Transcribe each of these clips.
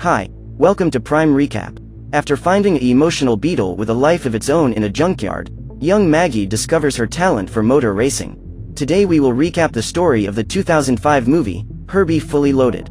Hi, welcome to Prime Recap. After finding an emotional beetle with a life of its own in a junkyard, young Maggie discovers her talent for motor racing. Today we will recap the story of the 2005 movie, Herbie Fully Loaded.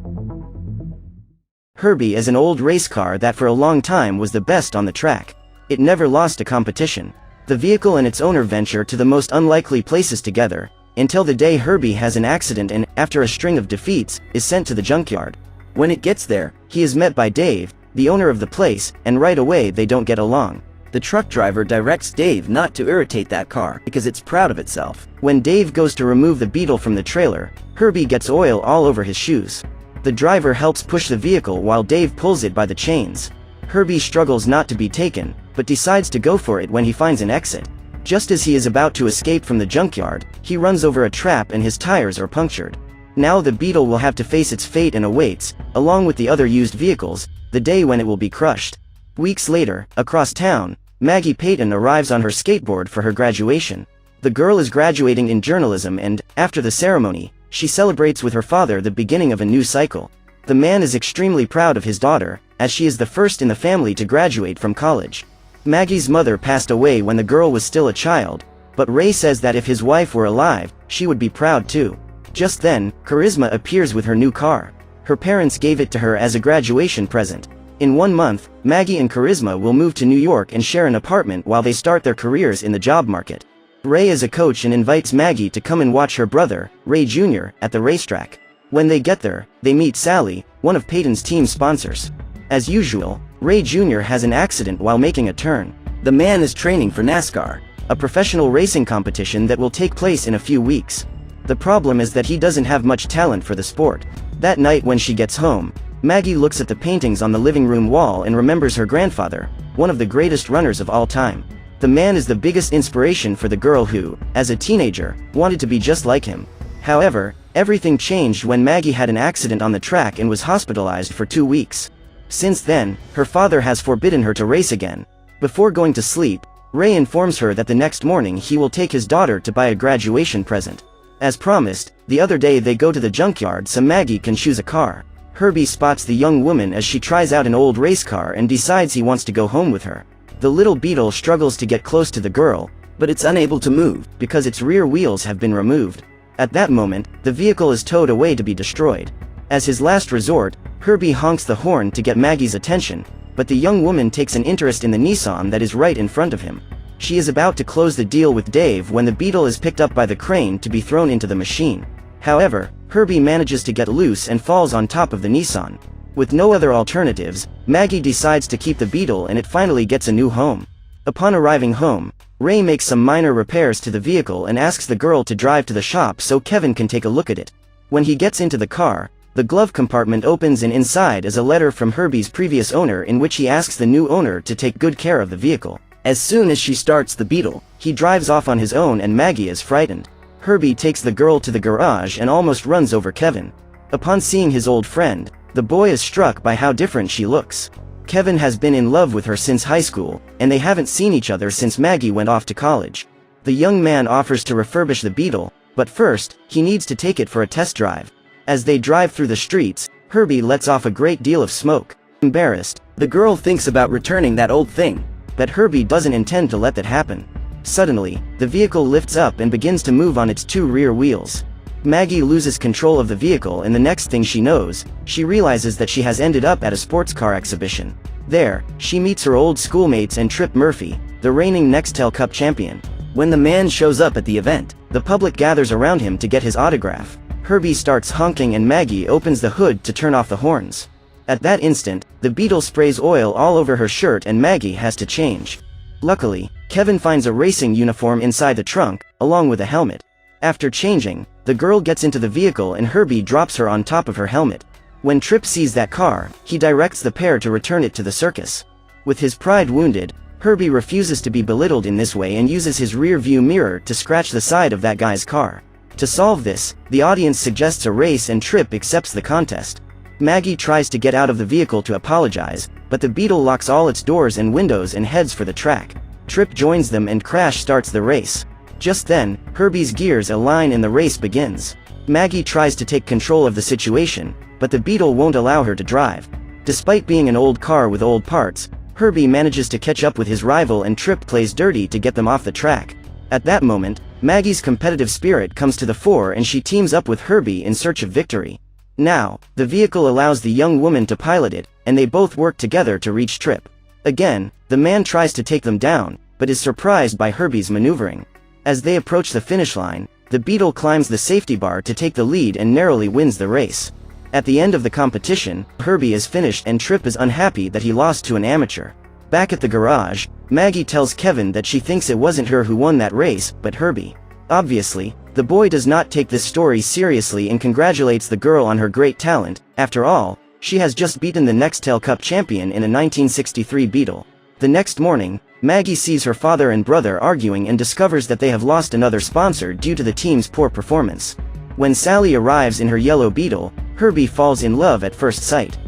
Herbie is an old race car that for a long time was the best on the track. It never lost a competition. The vehicle and its owner venture to the most unlikely places together, until the day Herbie has an accident and, after a string of defeats, is sent to the junkyard. When it gets there, he is met by Dave, the owner of the place, and right away they don't get along. The truck driver directs Dave not to irritate that car because it's proud of itself. When Dave goes to remove the Beetle from the trailer, Herbie gets oil all over his shoes. The driver helps push the vehicle while Dave pulls it by the chains. Herbie struggles not to be taken, but decides to go for it when he finds an exit. Just as he is about to escape from the junkyard, he runs over a trap and his tires are punctured. Now the Beetle will have to face its fate and awaits, along with the other used vehicles, the day when it will be crushed. Weeks later, across town, Maggie Payton arrives on her skateboard for her graduation. The girl is graduating in journalism and, after the ceremony, she celebrates with her father the beginning of a new cycle. The man is extremely proud of his daughter, as she is the first in the family to graduate from college. Maggie's mother passed away when the girl was still a child, but Ray says that if his wife were alive, she would be proud too. Just then, Charisma appears with her new car. Her parents gave it to her as a graduation present. In 1 month, Maggie and Charisma will move to New York and share an apartment while they start their careers in the job market. Ray is a coach and invites Maggie to come and watch her brother, Ray Jr., at the racetrack. When they get there, they meet Sally, one of Payton's team sponsors. As usual, Ray Jr. has an accident while making a turn. The man is training for NASCAR, a professional racing competition that will take place in a few weeks. The problem is that he doesn't have much talent for the sport. That night when she gets home, Maggie looks at the paintings on the living room wall and remembers her grandfather, one of the greatest runners of all time. The man is the biggest inspiration for the girl who, as a teenager, wanted to be just like him. However, everything changed when Maggie had an accident on the track and was hospitalized for 2 weeks. Since then, her father has forbidden her to race again. Before going to sleep, Ray informs her that the next morning he will take his daughter to buy a graduation present. As promised, the other day they go to the junkyard so Maggie can choose a car. Herbie spots the young woman as she tries out an old race car and decides he wants to go home with her. The little Beetle struggles to get close to the girl, but it's unable to move because its rear wheels have been removed. At that moment, the vehicle is towed away to be destroyed. As his last resort, Herbie honks the horn to get Maggie's attention, but the young woman takes an interest in the Nissan that is right in front of him. She is about to close the deal with Dave when the Beetle is picked up by the crane to be thrown into the machine. However, Herbie manages to get loose and falls on top of the Nissan. With no other alternatives, Maggie decides to keep the Beetle and it finally gets a new home. Upon arriving home, Ray makes some minor repairs to the vehicle and asks the girl to drive to the shop so Kevin can take a look at it. When he gets into the car, the glove compartment opens and inside is a letter from Herbie's previous owner in which he asks the new owner to take good care of the vehicle. As soon as she starts the Beetle, he drives off on his own and Maggie is frightened. Herbie takes the girl to the garage and almost runs over Kevin. Upon seeing his old friend, the boy is struck by how different she looks. Kevin has been in love with her since high school, and they haven't seen each other since Maggie went off to college. The young man offers to refurbish the Beetle, but first, he needs to take it for a test drive. As they drive through the streets, Herbie lets off a great deal of smoke. Embarrassed, the girl thinks about returning that old thing, but Herbie doesn't intend to let that happen. Suddenly, the vehicle lifts up and begins to move on its 2 rear wheels. Maggie loses control of the vehicle and the next thing she knows, she realizes that she has ended up at a sports car exhibition. There, she meets her old schoolmates and Trip Murphy, the reigning Nextel Cup champion. When the man shows up at the event, the public gathers around him to get his autograph. Herbie starts honking and Maggie opens the hood to turn off the horns. At that instant, the Beetle sprays oil all over her shirt and Maggie has to change. Luckily, Kevin finds a racing uniform inside the trunk, along with a helmet. After changing, the girl gets into the vehicle and Herbie drops her on top of her helmet. When Trip sees that car, he directs the pair to return it to the circus. With his pride wounded, Herbie refuses to be belittled in this way and uses his rear view mirror to scratch the side of that guy's car. To solve this, the audience suggests a race and Trip accepts the contest. Maggie tries to get out of the vehicle to apologize, but the Beetle locks all its doors and windows and heads for the track. Trip joins them and Crash starts the race. Just then, Herbie's gears align and the race begins. Maggie tries to take control of the situation, but the Beetle won't allow her to drive. Despite being an old car with old parts, Herbie manages to catch up with his rival and Tripp plays dirty to get them off the track. At that moment, Maggie's competitive spirit comes to the fore and she teams up with Herbie in search of victory. Now, the vehicle allows the young woman to pilot it, and they both work together to reach Tripp. Again, the man tries to take them down, but is surprised by Herbie's maneuvering. As they approach the finish line, the Beetle climbs the safety bar to take the lead and narrowly wins the race. At the end of the competition, Herbie is finished and Tripp is unhappy that he lost to an amateur. Back at the garage, Maggie tells Kevin that she thinks it wasn't her who won that race, but Herbie. Obviously, the boy does not take this story seriously and congratulates the girl on her great talent. After all, she has just beaten the Nextel Cup champion in a 1963 Beetle. The next morning, Maggie sees her father and brother arguing and discovers that they have lost another sponsor due to the team's poor performance. When Sally arrives in her yellow Beetle, Herbie falls in love at first sight.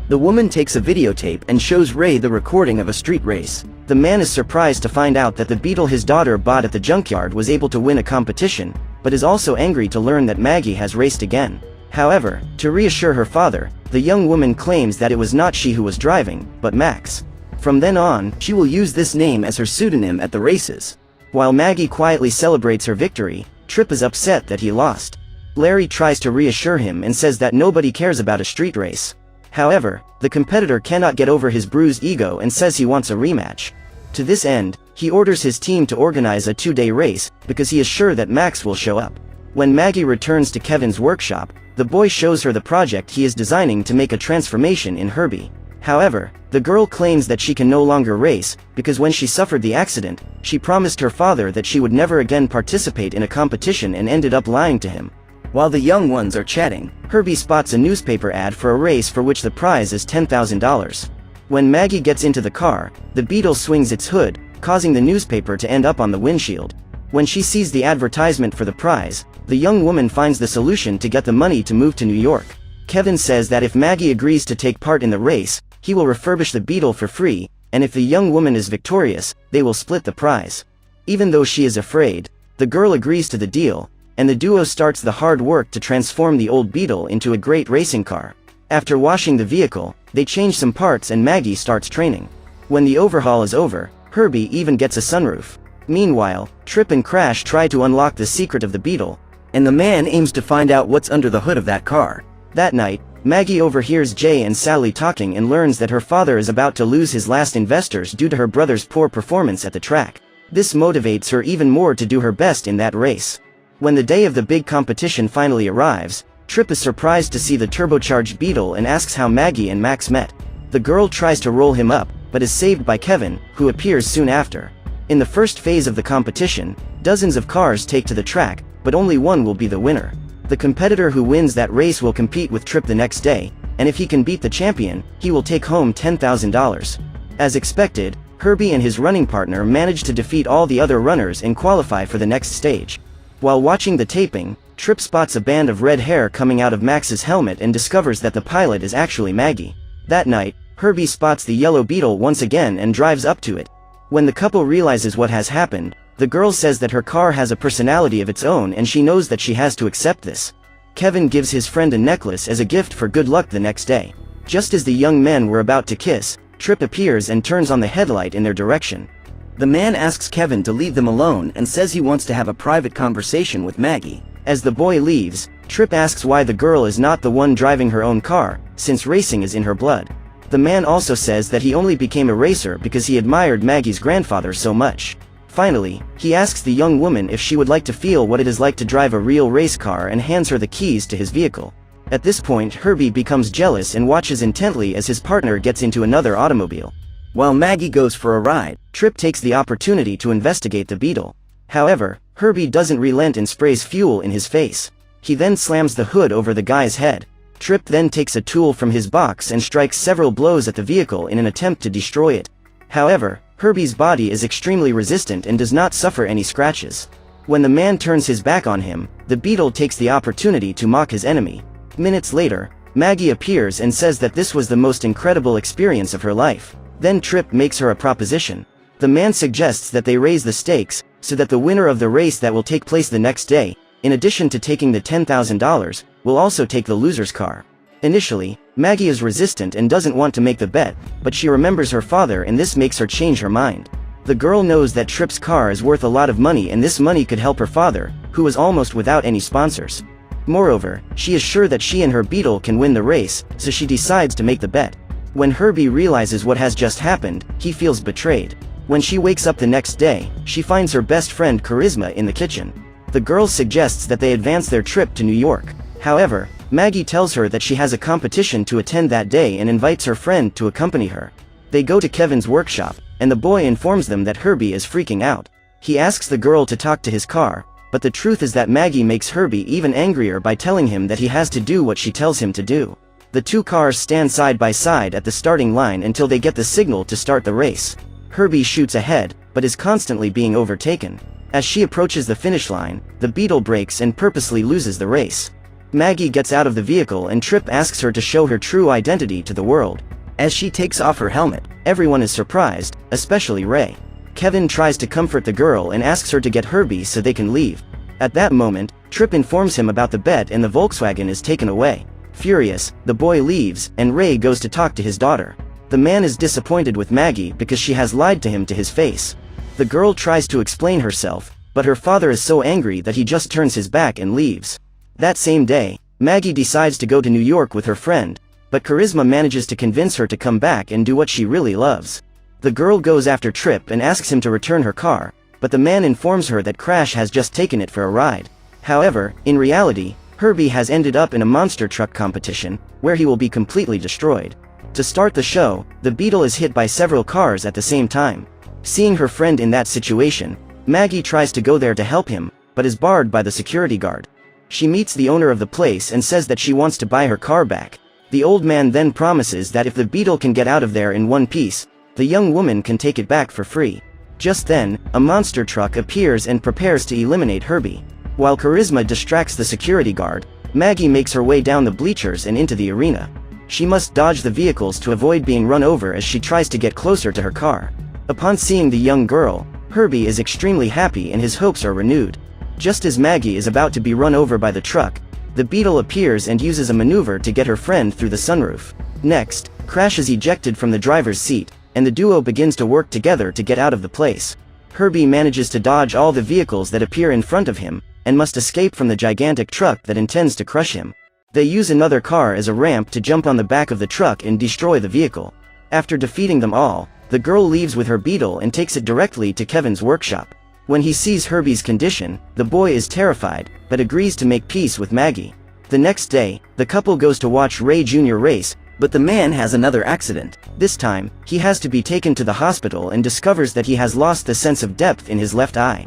The woman takes a videotape and shows Ray the recording of a street race. The man is surprised to find out that the Beetle his daughter bought at the junkyard was able to win a competition, but is also angry to learn that Maggie has raced again. However, to reassure her father, the young woman claims that it was not she who was driving, but Max. From then on, she will use this name as her pseudonym at the races. While Maggie quietly celebrates her victory, Tripp is upset that he lost. Larry tries to reassure him and says that nobody cares about a street race. However, the competitor cannot get over his bruised ego and says he wants a rematch. To this end, he orders his team to organize a 2-day race, because he is sure that Max will show up. When Maggie returns to Kevin's workshop, the boy shows her the project he is designing to make a transformation in Herbie. However, the girl claims that she can no longer race, because when she suffered the accident, she promised her father that she would never again participate in a competition and ended up lying to him. While the young ones are chatting, Herbie spots a newspaper ad for a race for which the prize is $10,000. When Maggie gets into the car, the Beetle swings its hood, causing the newspaper to end up on the windshield. When she sees the advertisement for the prize, the young woman finds the solution to get the money to move to New York. Kevin says that if Maggie agrees to take part in the race, he will refurbish the Beetle for free, and if the young woman is victorious, they will split the prize. Even though she is afraid, the girl agrees to the deal, and the duo starts the hard work to transform the old Beetle into a great racing car. After washing the vehicle, they change some parts and Maggie starts training. When the overhaul is over, Herbie even gets a sunroof. Meanwhile, Tripp and Crash try to unlock the secret of the Beetle, and the man aims to find out what's under the hood of that car. That night, Maggie overhears Jay and Sally talking and learns that her father is about to lose his last investors due to her brother's poor performance at the track. This motivates her even more to do her best in that race. When the day of the big competition finally arrives, Tripp is surprised to see the turbocharged Beetle and asks how Maggie and Max met. The girl tries to roll him up, but is saved by Kevin, who appears soon after. In the first phase of the competition, dozens of cars take to the track, but only one will be the winner. The competitor who wins that race will compete with Tripp the next day, and if he can beat the champion, he will take home $10,000. As expected, Herbie and his running partner manage to defeat all the other runners and qualify for the next stage. While watching the taping, Tripp spots a band of red hair coming out of Max's helmet and discovers that the pilot is actually Maggie. That night, Herbie spots the yellow Beetle once again and drives up to it. When the couple realizes what has happened, the girl says that her car has a personality of its own and she knows that she has to accept this. Kevin gives his friend a necklace as a gift for good luck the next day. Just as the young men were about to kiss, Tripp appears and turns on the headlight in their direction. The man asks Kevin to leave them alone and says he wants to have a private conversation with Maggie. As the boy leaves, Tripp asks why the girl is not the one driving her own car, since racing is in her blood. The man also says that he only became a racer because he admired Maggie's grandfather so much. Finally, he asks the young woman if she would like to feel what it is like to drive a real race car and hands her the keys to his vehicle. At this point, Herbie becomes jealous and watches intently as his partner gets into another automobile. While Maggie goes for a ride, Tripp takes the opportunity to investigate the Beetle. However, Herbie doesn't relent and sprays fuel in his face. He then slams the hood over the guy's head. Tripp then takes a tool from his box and strikes several blows at the vehicle in an attempt to destroy it. However, Herbie's body is extremely resistant and does not suffer any scratches. When the man turns his back on him, the Beetle takes the opportunity to mock his enemy. Minutes later, Maggie appears and says that this was the most incredible experience of her life. Then Tripp makes her a proposition. The man suggests that they raise the stakes, so that the winner of the race that will take place the next day, in addition to taking the $10,000, will also take the loser's car. Initially, Maggie is resistant and doesn't want to make the bet, but she remembers her father and this makes her change her mind. The girl knows that Tripp's car is worth a lot of money and this money could help her father, who is almost without any sponsors. Moreover, she is sure that she and her Beetle can win the race, so she decides to make the bet. When Herbie realizes what has just happened, he feels betrayed. When she wakes up the next day, she finds her best friend Charisma in the kitchen. The girl suggests that they advance their trip to New York. However, Maggie tells her that she has a competition to attend that day and invites her friend to accompany her. They go to Kevin's workshop, and the boy informs them that Herbie is freaking out. He asks the girl to talk to his car, but the truth is that Maggie makes Herbie even angrier by telling him that he has to do what she tells him to do. The two cars stand side by side at the starting line until they get the signal to start the race. Herbie shoots ahead, but is constantly being overtaken. As she approaches the finish line, the Beetle brakes and purposely loses the race. Maggie gets out of the vehicle and Tripp asks her to show her true identity to the world. As she takes off her helmet, everyone is surprised, especially Ray. Kevin tries to comfort the girl and asks her to get Herbie so they can leave. At that moment, Tripp informs him about the bet and the Volkswagen is taken away. Furious, the boy leaves, and Ray goes to talk to his daughter. The man is disappointed with Maggie because she has lied to him to his face. The girl tries to explain herself, but her father is so angry that he just turns his back and leaves. That same day, Maggie decides to go to New York with her friend, but Charisma manages to convince her to come back and do what she really loves. The girl goes after Tripp and asks him to return her car, but the man informs her that Crash has just taken it for a ride. However, in reality, Herbie has ended up in a monster truck competition, where he will be completely destroyed. To start the show, the Beetle is hit by several cars at the same time. Seeing her friend in that situation, Maggie tries to go there to help him, but is barred by the security guard. She meets the owner of the place and says that she wants to buy her car back. The old man then promises that if the Beetle can get out of there in one piece, the young woman can take it back for free. Just then, a monster truck appears and prepares to eliminate Herbie. While Charisma distracts the security guard, Maggie makes her way down the bleachers and into the arena. She must dodge the vehicles to avoid being run over as she tries to get closer to her car. Upon seeing the young girl, Herbie is extremely happy and his hopes are renewed. Just as Maggie is about to be run over by the truck, the Beetle appears and uses a maneuver to get her friend through the sunroof. Next, Crash is ejected from the driver's seat, and the duo begins to work together to get out of the place. Herbie manages to dodge all the vehicles that appear in front of him, and must escape from the gigantic truck that intends to crush him. They use another car as a ramp to jump on the back of the truck and destroy the vehicle. After defeating them all, the girl leaves with her Beetle and takes it directly to Kevin's workshop. When he sees Herbie's condition, the boy is terrified, but agrees to make peace with Maggie. The next day, the couple goes to watch Ray Jr. race, but the man has another accident. This time, he has to be taken to the hospital and discovers that he has lost the sense of depth in his left eye.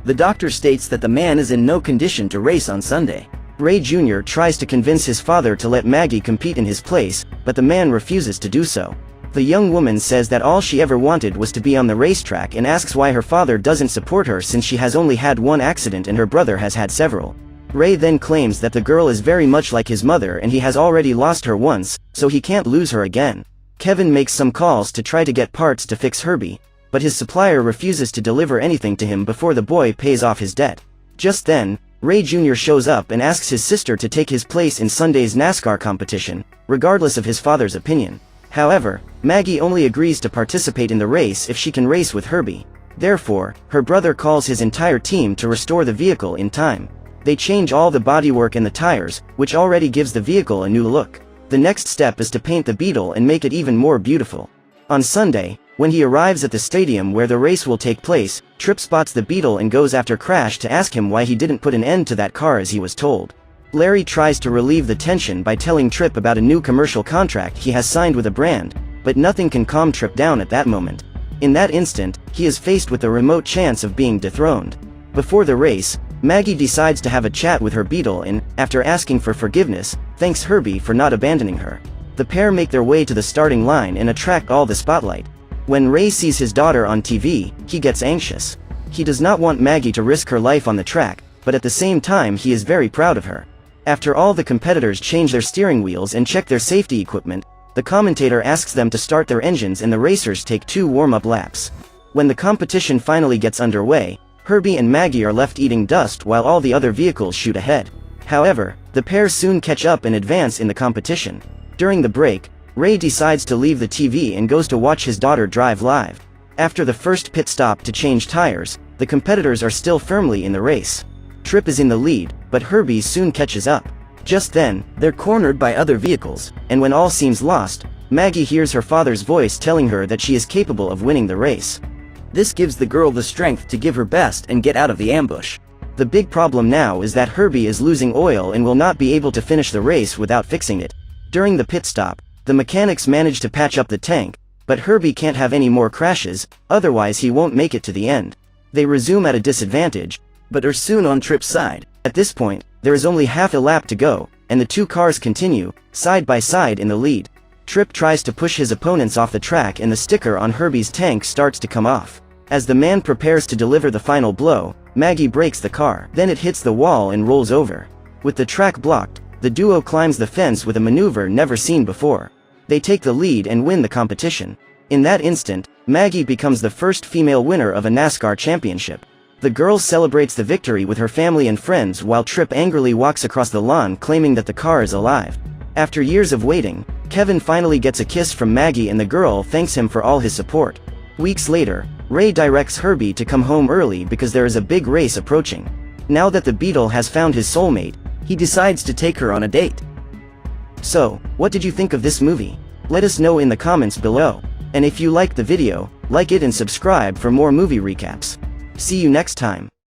The doctor states that the man is in no condition to race on Sunday. Ray Jr. tries to convince his father to let Maggie compete in his place, but the man refuses to do so. The young woman says that all she ever wanted was to be on the racetrack and asks why her father doesn't support her since she has only had one accident and her brother has had several. Ray then claims that the girl is very much like his mother and he has already lost her once, so he can't lose her again. Kevin makes some calls to try to get parts to fix Herbie, but his supplier refuses to deliver anything to him before the boy pays off his debt. Just then, Ray Jr. shows up and asks his sister to take his place in Sunday's NASCAR competition, regardless of his father's opinion. However, Maggie only agrees to participate in the race if she can race with Herbie. Therefore, her brother calls his entire team to restore the vehicle in time. They change all the bodywork and the tires, which already gives the vehicle a new look. The next step is to paint the Beetle and make it even more beautiful. On Sunday, when he arrives at the stadium where the race will take place, Tripp spots the Beetle and goes after Crash to ask him why he didn't put an end to that car as he was told. Larry tries to relieve the tension by telling Tripp about a new commercial contract he has signed with a brand, but nothing can calm Tripp down at that moment. In that instant, he is faced with the remote chance of being dethroned. Before the race, Maggie decides to have a chat with her Beetle and, after asking for forgiveness, thanks Herbie for not abandoning her. The pair make their way to the starting line and attract all the spotlight. When Ray sees his daughter on TV, he gets anxious. He does not want Maggie to risk her life on the track, but at the same time he is very proud of her. After all the competitors change their steering wheels and check their safety equipment, the commentator asks them to start their engines and the racers take 2 warm-up laps. When the competition finally gets underway, Herbie and Maggie are left eating dust while all the other vehicles shoot ahead. However, the pair soon catch up and advance in the competition. During the break, Ray decides to leave the TV and goes to watch his daughter drive live. After the first pit stop to change tires, the competitors are still firmly in the race. Tripp is in the lead, but Herbie soon catches up. Just then, they're cornered by other vehicles, and when all seems lost, Maggie hears her father's voice telling her that she is capable of winning the race. This gives the girl the strength to give her best and get out of the ambush. The big problem now is that Herbie is losing oil and will not be able to finish the race without fixing it. During the pit stop, the mechanics manage to patch up the tank, but Herbie can't have any more crashes, otherwise he won't make it to the end. They resume at a disadvantage, but are soon on Tripp's side. At this point, there is only half a lap to go, and the two cars continue, side by side in the lead. Tripp tries to push his opponents off the track and the sticker on Herbie's tank starts to come off. As the man prepares to deliver the final blow, Maggie brakes the car. Then it hits the wall and rolls over. With the track blocked, the duo climbs the fence with a maneuver never seen before. They take the lead and win the competition. In that instant, Maggie becomes the first female winner of a NASCAR championship. The girl celebrates the victory with her family and friends while Tripp angrily walks across the lawn claiming that the car is alive. After years of waiting, Kevin finally gets a kiss from Maggie and the girl thanks him for all his support. Weeks later, Ray directs Herbie to come home early because there is a big race approaching. Now that the Beetle has found his soulmate, he decides to take her on a date. So, what did you think of this movie? Let us know in the comments below. And if you liked the video, like it and subscribe for more movie recaps. See you next time.